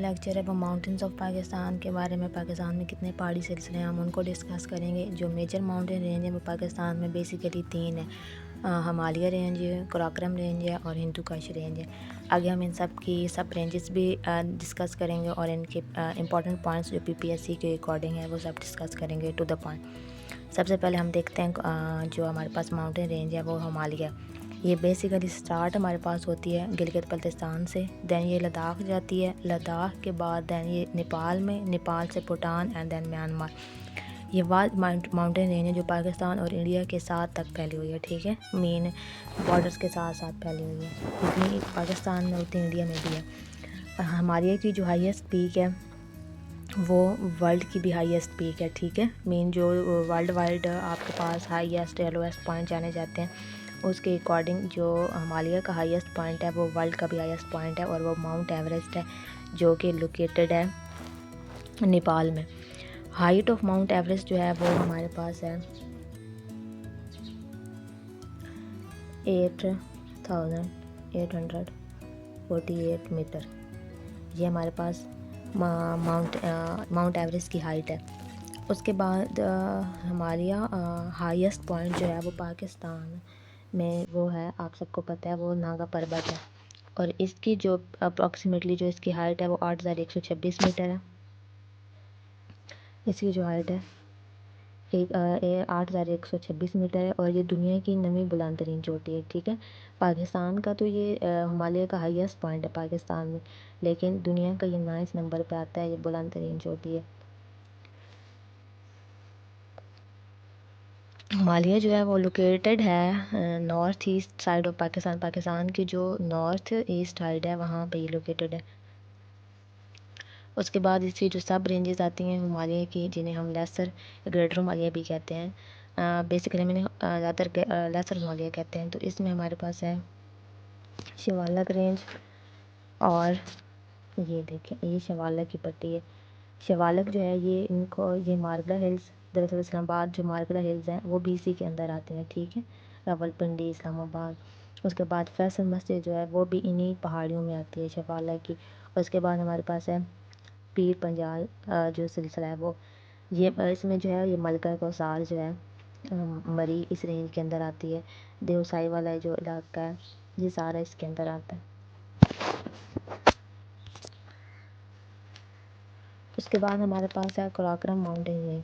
Lecture है वो mountains of Pakistan के बारे में। पाकिस्तान में कितने पहाड़ी सिलसिले हैं हम उनको डिस्कस करेंगे। जो मेजर माउंटेन रेंज है वो पाकिस्तान में बेसिकली 3 है, हिमालय रेंज है, कराकोरम रेंज है और हिंदू कुश रेंज है। आगे हम इन सब की सब रेंजेस भी डिस्कस करेंगे और इनके इंपॉर्टेंट पॉइंट्स जो पीपीएससी के अकॉर्डिंग है वो सब डिस्कस करेंगे टू द पॉइंट। सबसे पहले हम देखते हैं जो हमारे पास माउंटेन रेंज है वो हिमालय। ये बेसिकली स्टार्ट हमारे पास होती है गिलगित बल्तिस्तान से, दैन ये लद्दाख जाती है, लद्दाख के बाद दैन ये नेपाल में, नेपाल से भूटान एंड दैन म्यांमार। ये वाद माउंटेन रेंज है जो पाकिस्तान और इंडिया के साथ तक फैली हुई है, ठीक है, मेन बॉर्डर्स के साथ साथ फैली हुई है। जितनी पाकिस्तान में उतनी इंडिया में भी है। और हिमालय की जो हाईएस्ट पीक है वो वर्ल्ड की भी हाईएस्ट पीक है, ठीक है। मेन जो वर्ल्ड वाइड आपके पास हाईएस्ट या लोएस्ट पॉइंट जाने जाते हैं उसके अकॉर्डिंग जो हिमालय का हाईएस्ट पॉइंट है वो वर्ल्ड का भी हाईएस्ट पॉइंट है और वो माउंट एवरेस्ट है जो कि लोकेटेड है नेपाल में। हाइट ऑफ माउंट एवरेस्ट जो है वो हमारे पास है 8,848 मीटर। ये हमारे पास माउंट एवरेस्ट की हाइट है। उसके बाद हमारे हाईएस्ट पॉइंट जो है वो पाकिस्तान में वो है, आप सबको पता है, वो नागा पर्वत है। और इसकी जो अप्रॉक्सीमेटली जो इसकी हाइट है वो 8,126 मीटर है। इसकी जो हाइट है 8,126 मीटर है और ये दुनिया की 9वीं बुलंद तरीन चोटी है, ठीक है। पाकिस्तान का तो ये हिमालय का हाईएस्ट पॉइंट है पाकिस्तान में, लेकिन दुनिया का ये 9 नंबर पे आता है, ये बुलंद तरीन चोटी है। हिमालय जो है वो लोकेटेड है north east side of Pakistan. Pakistan की जो नॉर्थ ईस्ट साइड है वहाँ पे ये लोकेटेड है। उसके बाद इसकी जो सब रेंजेस आती हैं हिमालय की, जिन्हें हम लेसर ग्रेटर हिमालय भी कहते हैं, बेसिकली मैंने ज़्यादातर लेसर हिमालय कहते हैं। तो इसमें हमारे पास है शिवालक रेंज और ये देखें, ये शिवालक की पट्टी है। शिवालक जो है ये मारगला हिल्स, दरअसल इस्लामाबाद जो मारगला हिल्स हैं वो भी इसी के अंदर आते हैं, ठीक है, रावलपिंडी इस्लामाबाद। उसके बाद फैसल मस्जिद जो है वो भी इन्हीं पहाड़ियों में आती है शिवालक की। उसके बाद हमारे पास है पीर पंजाल जो सिलसिला है वो, ये इसमें जो है ये मलका कौसार जो है मरी इस रेंज के अंदर आती है। देवसाई वाला जो इलाका है ये सारा इसके अंदर आता है। उसके बाद हमारे पास है कराकोरम माउंटेन रेंज।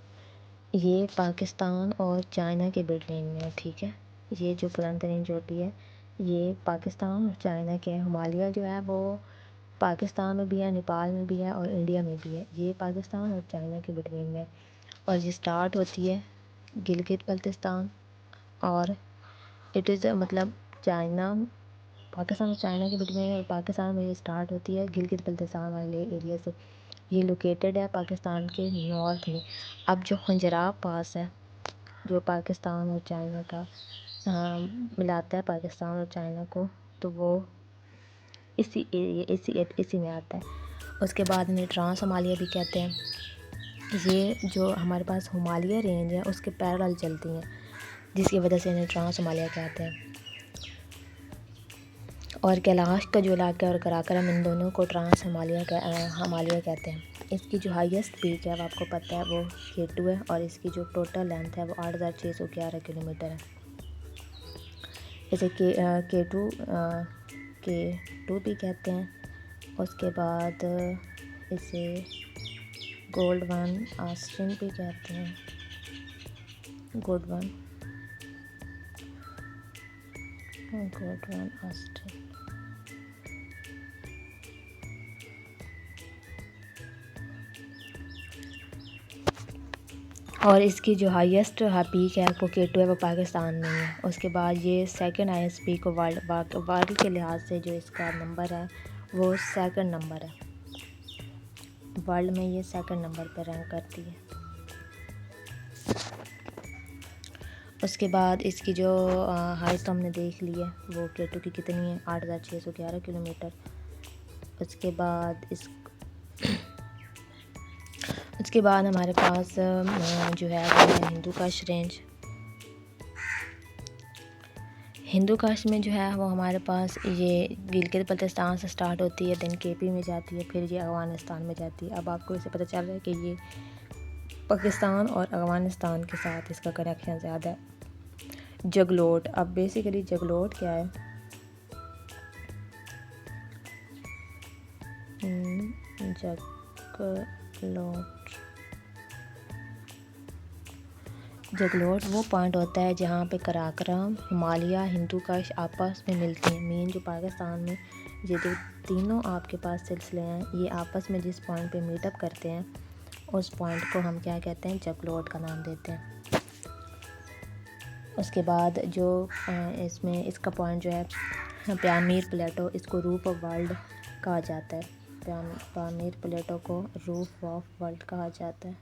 ये पाकिस्तान और चाइना के बीच रेंज में है, ठीक है। ये जो बुलंद तरीन चोटी है ये पाकिस्तान और चाइना के है। हिमालय जो है वो पाकिस्तान में भी है, नेपाल में भी है और इंडिया में भी है। ये पाकिस्तान और चाइना के बिटवीन में और ये स्टार्ट होती है गिलगित बल्तिस्तान और इट इज़ मतलब चाइना, पाकिस्तान और चाइना के बिटवीन और पाकिस्तान में ये स्टार्ट होती है गिलगित बल्तिस्तान वाले एरिया से। ये लोकेटेड है पाकिस्तान के नॉर्थ में। अब जो खंजराब पास है जो पाकिस्तान और चाइना का मिलाता है पाकिस्तान और चाइना को, तो वो इसी एरिया इसी में आता है। उसके बाद इन्हें ट्रांस हिमालय भी कहते हैं। ये जो हमारे पास हिमालय रेंज है उसके पैरेलल चलती हैं, जिसकी वजह से इन्हें ट्रांस हिमालय कहते हैं। और कैलाश का जो इलाका है और कराकोरम, इन दोनों को ट्रांस हिमालय कहते हैं। इसकी जो हाईएस्ट पीक है वो आपको पता है वो K2 है और इसकी जो टोटल लेंथ है वो 8,611 किलोमीटर है। इसे K2 भी कहते हैं। उसके बाद इसे गोल्डवन ऑस्ट्रिन भी कहते हैं, गोल्डवन ऑस्ट्रिन। और इसकी जो हाईएस्ट पीक है वो K2 है, वो पाकिस्तान में है। उसके बाद ये सेकंड हाईएस्ट पीक वर्ल्ड के लिहाज से जो इसका नंबर है वो सेकंड नंबर है, वर्ल्ड में ये सेकंड नंबर पर रैंक करती है। उसके बाद इसकी जो हाइट हमने देख ली है वो K2 की कितनी है, 8,611 किलोमीटर। उसके बाद उसके बाद हमारे पास जो है वो है हिंदू कुश रेंज। हिंदू कास्ट में जो है वो हमारे पास ये गिलगित बल्तिस्तान से स्टार्ट होती है, देन केपी में जाती है, फिर ये अफ़गानिस्तान में जाती है। अब आपको इससे पता चल रहा है कि ये पाकिस्तान और अफ़गानिस्तान के साथ इसका कनेक्शन ज़्यादा है। जगलोट, अब बेसिकली जगलोट क्या है? जगलोट वो पॉइंट होता है जहाँ पे कराकरम, हिमालय, हिंदू काश आपस में मिलते हैं। मेन जो पाकिस्तान में ये जो तीनों आपके पास सिलसिले हैं, ये आपस में जिस पॉइंट पे मीटअप करते हैं उस पॉइंट को हम क्या कहते हैं? जगलोट का नाम देते हैं। उसके बाद जो इसमें इसका पॉइंट जो है प्यामीर प्लेटो, इसको रूफ ऑफ वर्ल्ड कहा जाता है। प्यामीर प्लेटो को रूफ ऑफ वर्ल्ड कहा जाता है।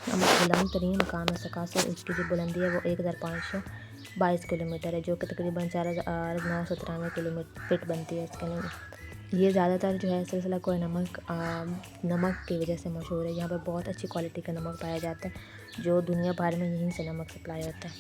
बुलंद तरीन मकाम सकासर, इसकी जो बुलंदी है वो 1522 किलोमीटर है, जो कि तकरीबन 4993 किलोमीटर फिट बनती है। इसके लिए ये ज़्यादातर जो है सिलसिला कोह नमक की वजह से मशहूर है। यहाँ पर बहुत अच्छी क्वालिटी का नमक पाया जाता है, जो दुनिया भर में यहीं से नमक सप्लाई होता है।